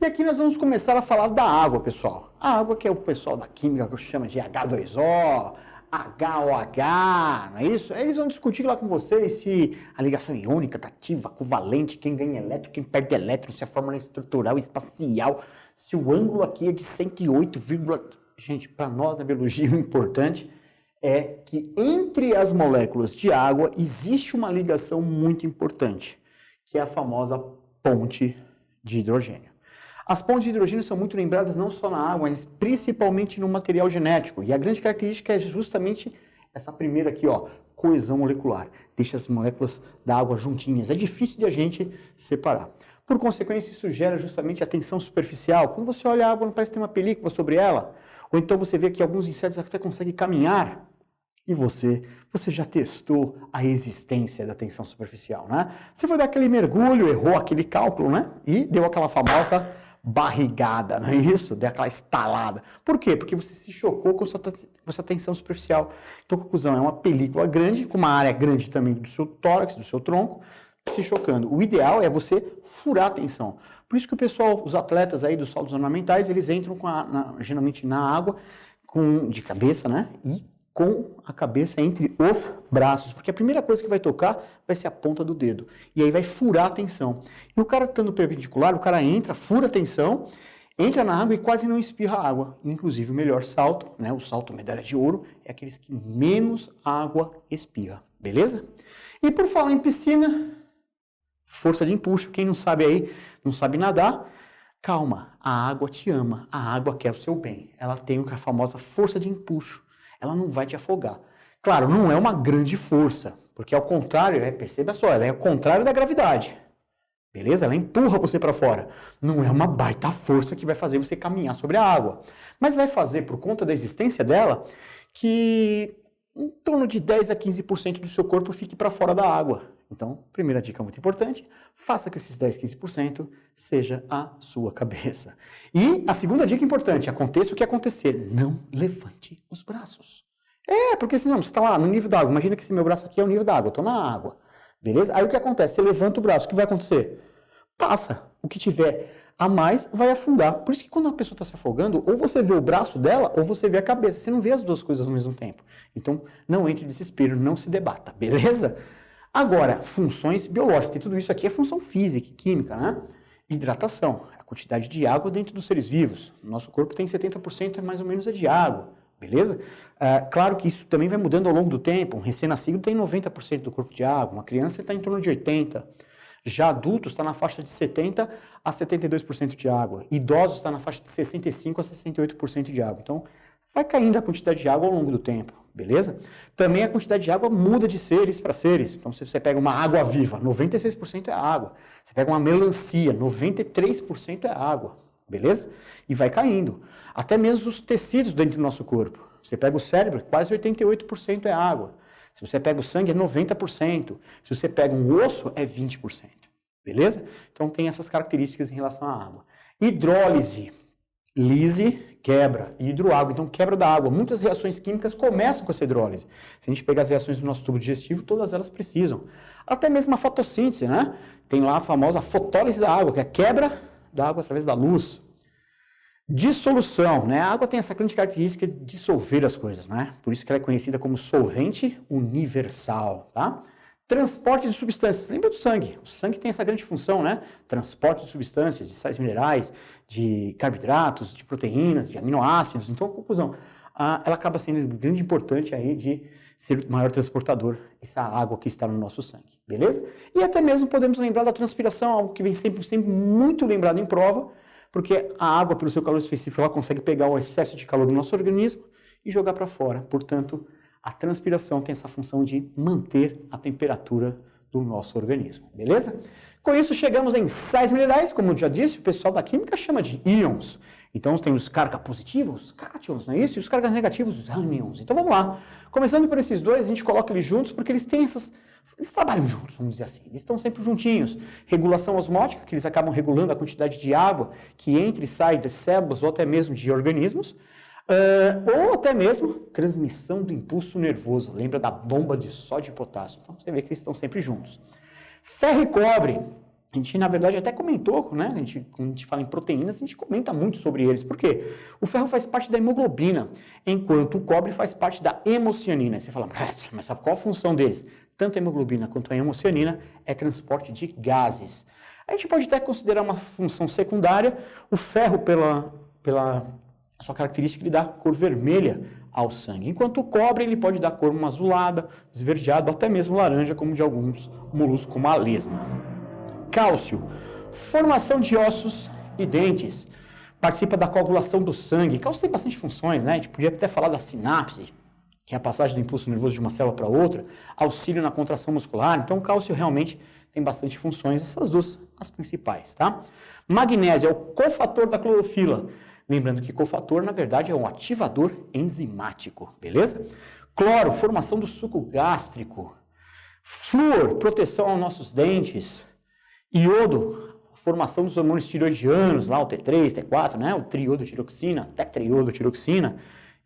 E aqui nós vamos começar a falar da água, pessoal. A água que é o pessoal da química que chama de H2O, HOH, não é isso? Eles vão discutir lá com vocês se a ligação iônica está ativa, covalente, quem ganha elétron, quem perde elétron, se a fórmula é estrutural, espacial, se o ângulo aqui é de 108, gente, para nós na biologia o importante é que entre as moléculas de água existe uma ligação muito importante, que é a famosa ponte de hidrogênio. As pontes de hidrogênio são muito lembradas não só na água, mas principalmente no material genético. E a grande característica é justamente essa primeira aqui, ó, coesão molecular. Deixa as moléculas da água juntinhas. É difícil de a gente separar. Por consequência, isso gera justamente a tensão superficial. Quando você olha a água, não parece ter uma película sobre ela. Ou então você vê que alguns insetos até conseguem caminhar. E você já testou a existência da tensão superficial, né? Você foi dar aquele mergulho, errou aquele cálculo, né? E deu aquela famosa barrigada, não é isso? Deu aquela estalada. Por quê? Porque você se chocou com essa tensão superficial. Então, conclusão, é uma película grande, com uma área grande também do seu tórax, do seu tronco, se chocando. O ideal é você furar a tensão. Por isso que o pessoal, os atletas aí dos saltos ornamentais, eles entram geralmente na água, de cabeça, né? E com a cabeça entre os braços, porque a primeira coisa que vai tocar vai ser a ponta do dedo, e aí vai furar a tensão. E o cara estando perpendicular, o cara entra, fura a tensão, entra na água e quase não espirra água. Inclusive o melhor salto, né, o salto medalha de ouro, é aqueles que menos água espirra, beleza? E por falar em piscina, força de empuxo, quem não sabe aí, não sabe nadar, calma, a água te ama, a água quer o seu bem, ela tem a famosa força de empuxo. Ela não vai te afogar. Claro, não é uma grande força, porque ao contrário, perceba só, ela é o contrário da gravidade. Beleza? Ela empurra você para fora. Não é uma baita força que vai fazer você caminhar sobre a água. Mas vai fazer, por conta da existência dela, que em torno de 10 a 15% do seu corpo fique para fora da água. Então, primeira dica muito importante, faça que esses 10, 15% seja a sua cabeça. E a segunda dica importante, aconteça o que acontecer, não levante os braços. Porque senão você está lá no nível da água, imagina que esse meu braço aqui é o nível da água, eu estou na água, beleza? Aí o que acontece? Você levanta o braço, o que vai acontecer? Passa, o que tiver a mais vai afundar. Por isso que quando a pessoa está se afogando, ou você vê o braço dela, ou você vê a cabeça, você não vê as duas coisas ao mesmo tempo. Então, não entre em desespero, não se debata, beleza? Agora, funções biológicas, porque tudo isso aqui é função física e química, né? Hidratação, a quantidade de água dentro dos seres vivos. O nosso corpo tem 70% mais ou menos de água, beleza? Claro que isso também vai mudando ao longo do tempo. Um recém-nascido tem 90% do corpo de água, uma criança está em torno de 80%. Já adultos está na faixa de 70% a 72% de água. Idosos está na faixa de 65% a 68% de água. Então, vai caindo a quantidade de água ao longo do tempo. Beleza? Também a quantidade de água muda de seres para seres. Então, se você pega uma água viva, 96% é água. Você pega uma melancia, 93% é água. Beleza? E vai caindo. Até mesmo os tecidos dentro do nosso corpo. Você pega o cérebro, quase 88% é água. Se você pega o sangue, é 90%. Se você pega um osso, é 20%. Beleza? Então, tem essas características em relação à água. Hidrólise. Lise, quebra, hidroágua, então quebra da água. Muitas reações químicas começam com essa hidrólise. Se a gente pegar as reações do nosso tubo digestivo, todas elas precisam. Até mesmo a fotossíntese, né? Tem lá a famosa fotólise da água, que é a quebra da água através da luz. Dissolução, né? A água tem essa grande característica de dissolver as coisas, né? Por isso que ela é conhecida como solvente universal, tá? Transporte de substâncias. Lembra do sangue? O sangue tem essa grande função, né? Transporte de substâncias, de sais minerais, de carboidratos, de proteínas, de aminoácidos. Então, a conclusão, ela acaba sendo grande importante aí de ser o maior transportador, essa água que está no nosso sangue, beleza? E até mesmo podemos lembrar da transpiração, algo que vem sempre muito lembrado em prova, porque a água, pelo seu calor específico, ela consegue pegar o excesso de calor do nosso organismo e jogar para fora. Portanto, a transpiração tem essa função de manter a temperatura do nosso organismo, beleza? Com isso, chegamos em sais minerais, como eu já disse, o pessoal da química chama de íons. Então, tem os cargas positivos, cátions, não é isso? E os cargas negativos, os ânions. Então, vamos lá. Começando por esses dois, a gente coloca eles juntos, porque eles têm eles trabalham juntos, vamos dizer assim. Eles estão sempre juntinhos. Regulação osmótica, que eles acabam regulando a quantidade de água que entra e sai das células ou até mesmo de organismos. Ou até mesmo transmissão do impulso nervoso. Lembra da bomba de sódio e potássio? Então, você vê que eles estão sempre juntos. Ferro e cobre. A gente, na verdade, até comentou, né? Quando a gente fala em proteínas, a gente comenta muito sobre eles. Por quê? O ferro faz parte da hemoglobina, enquanto o cobre faz parte da hemocianina. Você fala, mas qual a função deles? Tanto a hemoglobina quanto a hemocianina é transporte de gases. A gente pode até considerar uma função secundária, o ferro, pela sua característica, ele dá cor vermelha ao sangue, enquanto o cobre ele pode dar cor uma azulada, esverdeado, até mesmo laranja, como de alguns moluscos, como a lesma. Cálcio, formação de ossos e dentes, participa da coagulação do sangue. Cálcio tem bastante funções, né? A gente podia até falar da sinapse, que é a passagem do impulso nervoso de uma célula para outra, auxílio na contração muscular. Então, o cálcio realmente tem bastante funções, essas duas as principais, tá? Magnésio é o cofator da clorofila. Lembrando que cofator, na verdade, é um ativador enzimático, beleza? Cloro, formação do suco gástrico. Flúor, proteção aos nossos dentes. Iodo, formação dos hormônios tiroidianos, lá o T3, T4, né? O triiodotiroxina, tetraiodotiroxina.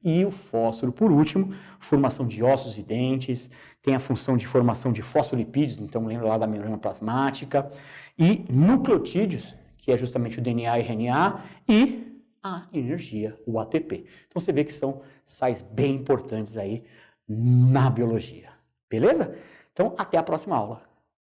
E o fósforo, por último, formação de ossos e dentes, tem a função de formação de fosfolipídios, então lembra lá da membrana plasmática, e nucleotídeos, que é justamente o DNA e RNA, e a energia, o ATP. Então você vê que são sais bem importantes aí na biologia. Beleza? Então até a próxima aula.